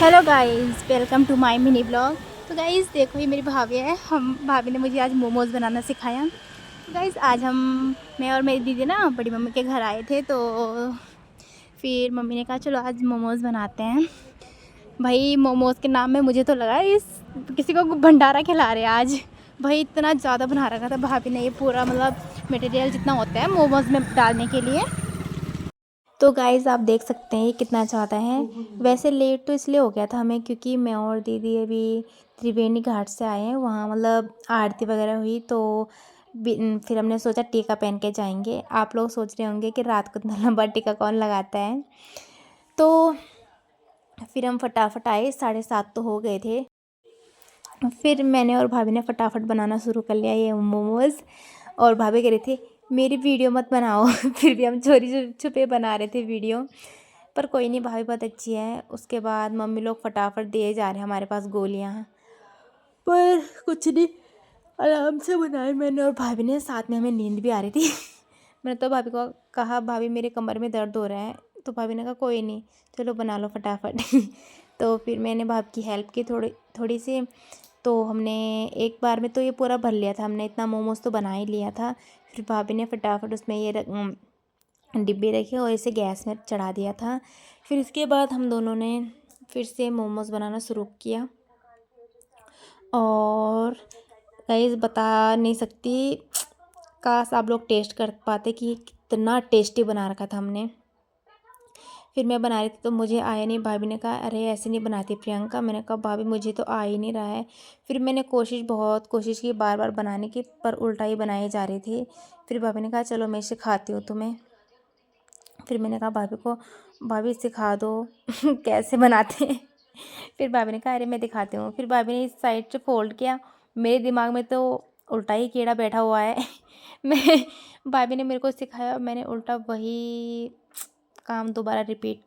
Hello guys, welcome to my mini blog. तो guys देखो, ये मेरी भाभी है। हम भाभी ने मुझे आज मोमोज़ बनाना सिखाया। तो गाइस आज मैं और मेरी दीदी ना बड़ी मम्मी के घर आए थे, तो फिर मम्मी ने कहा चलो आज मोमोज़ बनाते हैं। भाई मोमोज़ के नाम में मुझे तो लगा इस किसी को भंडारा खिला रहे हैं आज। भाई इतना ज़्यादा बना रखा था भाभी ने, ये पूरा मतलब मटेरियल जितना होता है मोमोज़ में डालने के लिए। तो गाइज़ आप देख सकते हैं ये कितना ज़्यादा है। वैसे लेट तो इसलिए हो गया था हमें, क्योंकि मैं और दीदी अभी त्रिवेणी घाट से आए हैं। वहाँ मतलब आरती वगैरह हुई, तो फिर हमने सोचा टीका पहन के जाएंगे। आप लोग सोच रहे होंगे कि रात को इतना लंबा टीका कौन लगाता है। तो फिर हम फटाफट आए, 7:30 तो हो गए थे। फिर मैंने और भाभी ने फटाफट बनाना शुरू कर लिया ये मोमोज़। और भाभी कह रही थी मेरी वीडियो मत बनाओ फिर भी हम चोरी छुपे बना रहे थे वीडियो। पर कोई नहीं, भाभी बहुत अच्छी है। उसके बाद मम्मी लोग फटाफट दिए जा रहे हैं हमारे पास गोलियां, पर कुछ नहीं, आराम से बनाए मैंने और भाभी ने। साथ में हमें नींद भी आ रही थी मैंने तो भाभी को कहा भाभी मेरे कमर में दर्द हो रहा है, तो भाभी ने कहा कोई नहीं चलो बना लो फटाफट तो फिर मैंने भाभी की हेल्प की थोड़ी थोड़ी सी। तो हमने एक बार में तो ये पूरा भर लिया था, हमने इतना मोमोज़ तो बना ही लिया था। फिर भाभी ने फटाफट उसमें ये डिब्बे रखे और इसे गैस में चढ़ा दिया था। फिर इसके बाद हम दोनों ने फिर से मोमोज़ बनाना शुरू किया। और गाइस बता नहीं सकती, काश आप लोग टेस्ट कर पाते कि कितना टेस्टी बना रखा था हमने। फिर मैं बना रही थी तो मुझे आया नहीं। भाभी ने कहा अरे ऐसे नहीं बनाती प्रियंका। मैंने कहा भाभी मुझे तो आ ही नहीं रहा है। फिर मैंने बहुत कोशिश की बार बार बनाने की, पर उल्टा ही बनाई जा रही थी। फिर भाभी ने कहा चलो मैं सिखाती हूँ तुम्हें। फिर मैंने कहा भाभी को भाभी सिखा दो कैसे बनाते हैं। फिर भाभी ने कहा अरे मैं दिखाती हूँ। फिर भाभी ने इस साइड से फोल्ड किया, मेरे दिमाग में तो उल्टा ही कीड़ा बैठा हुआ है मैं भाभी ने मेरे को सिखाया और मैंने उल्टा वही काम दोबारा रिपीट।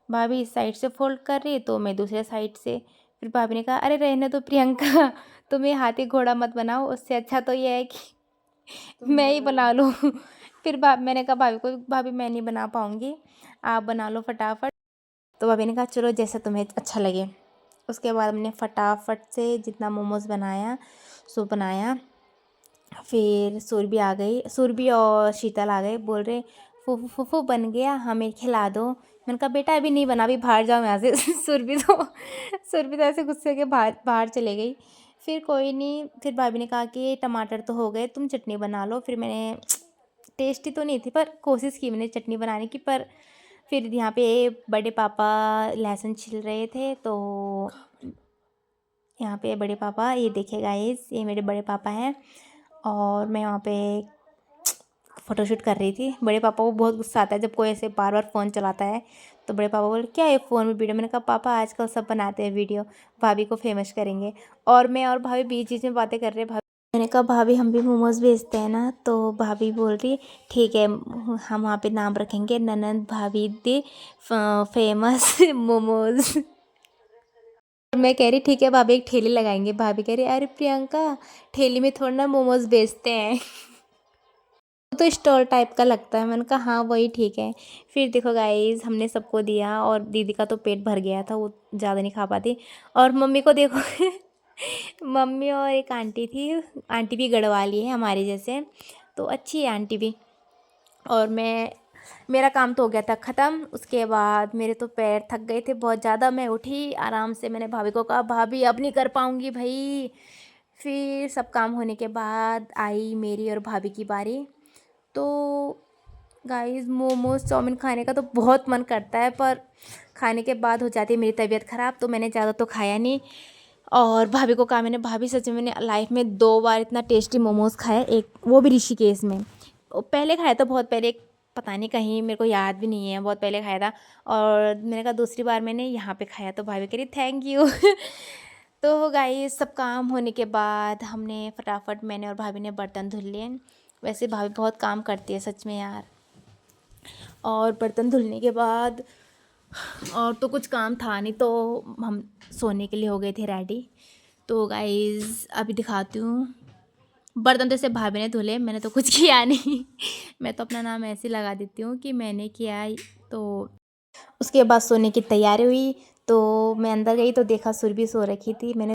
भाभी इस साइड से फोल्ड कर रही तो मैं दूसरे साइड से। फिर भाभी ने कहा अरे रहने दो प्रियंका तुम्हें हाथी घोड़ा मत बनाओ, उससे अच्छा तो ये है कि मैं ही बना लूँ फिर मैंने कहा भाभी को भाभी मैं नहीं बना पाऊँगी, आप बना लो फटाफट। तो भाभी ने कहा चलो जैसा तुम्हें अच्छा लगे। उसके बाद हमने फटाफट से जितना मोमोज़ बनाया सो बनाया। फिर सुरभि आ गई, सुरभि और शीतल आ गए, बोल रहे फूफू फूफू बन गया हमें खिला दो। मैंने कहा बेटा अभी नहीं बना, अभी बाहर जाओ यहाँ से सुरभि तो ऐसे गुस्से के बाहर बाहर चले गई। फिर कोई नहीं, फिर भाभी ने कहा कि टमाटर तो हो गए तुम चटनी बना लो। फिर मैंने टेस्टी तो नहीं थी पर कोशिश की मैंने चटनी बनाने की। पर फिर यहाँ पे बड़े पापा लहसुन छिल रहे थे, तो यहाँ पे बड़े पापा, ये देखिए गाइस ये मेरे बड़े पापा हैं। और मैं वहाँ पे फ़ोटोशूट कर रही थी। बड़े पापा को बहुत गुस्सा आता है जब कोई ऐसे बार बार फ़ोन चलाता है। तो बड़े पापा बोले क्या है फ़ोन में वीडियो। मैंने कहा पापा आजकल सब बनाते हैं वीडियो, भाभी को फेमस करेंगे। और मैं और भाभी बीच बीच में बातें कर रहे हैं। भाभी मैंने कहा भाभी हम भी मोमोज़ बेचते हैं ना। तो भाभी बोल रही ठीक है हम वहाँ पे नाम रखेंगे ननंद भाभी दी फेमस मोमोज़ मैं कह रही ठीक है भाभी एक ठेली लगाएंगे। भाभी कह रही अरे प्रियंका ठेली में थोड़ा ना मोमोज़ बेचते हैं तो स्टॉल टाइप का लगता है। मैंने कहा हाँ वही ठीक है। फिर देखो गाइस हमने सबको दिया और दीदी का तो पेट भर गया था, वो ज़्यादा नहीं खा पाती। और मम्मी को देखो मम्मी और एक आंटी थी, आंटी भी गढ़वाली है हमारे जैसे, तो अच्छी है आंटी भी। और मेरा काम तो हो गया था ख़त्म। उसके बाद मेरे तो पैर थक गए थे बहुत ज़्यादा। मैं उठी आराम से, मैंने भाभी को कहा भाभी अब नहीं कर पाऊँगी भाई। फिर सब काम होने के बाद आई मेरी और भाभी की बारी। तो गाइस मोमोज़ चाउमीन खाने का तो बहुत मन करता है, पर खाने के बाद हो जाती है मेरी तबीयत ख़राब, तो मैंने ज़्यादा तो खाया नहीं। और भाभी को कहा मैंने भाभी सच में मैंने लाइफ में 2 बार इतना टेस्टी मोमोज़ खाया, एक वो भी ऋषिकेश में। पहले खाया था बहुत पहले, पता नहीं कहीं मेरे को याद भी नहीं है, बहुत पहले खाया था। और मैंने कहा दूसरी बार मैंने यहाँ पे खाया, तो भाभी कह रही थैंक यू तो गाइस सब काम होने के बाद हमने फटाफट मैंने और भाभी ने बर्तन धुल लिए। वैसे भाभी बहुत काम करती है सच में यार। और बर्तन धुलने के बाद और तो कुछ काम था नहीं, तो हम सोने के लिए हो गए थे रेडी। तो गाइस अभी दिखाती हूँ। बर्तन तो ऐसे भाभी ने धुले, मैंने तो कुछ किया नहीं मैं तो अपना नाम ऐसे लगा देती हूँ कि मैंने किया। तो उसके बाद सोने की तैयारी हुई। तो मैं अंदर गई तो देखा सुरभि सो रखी थी। मैंने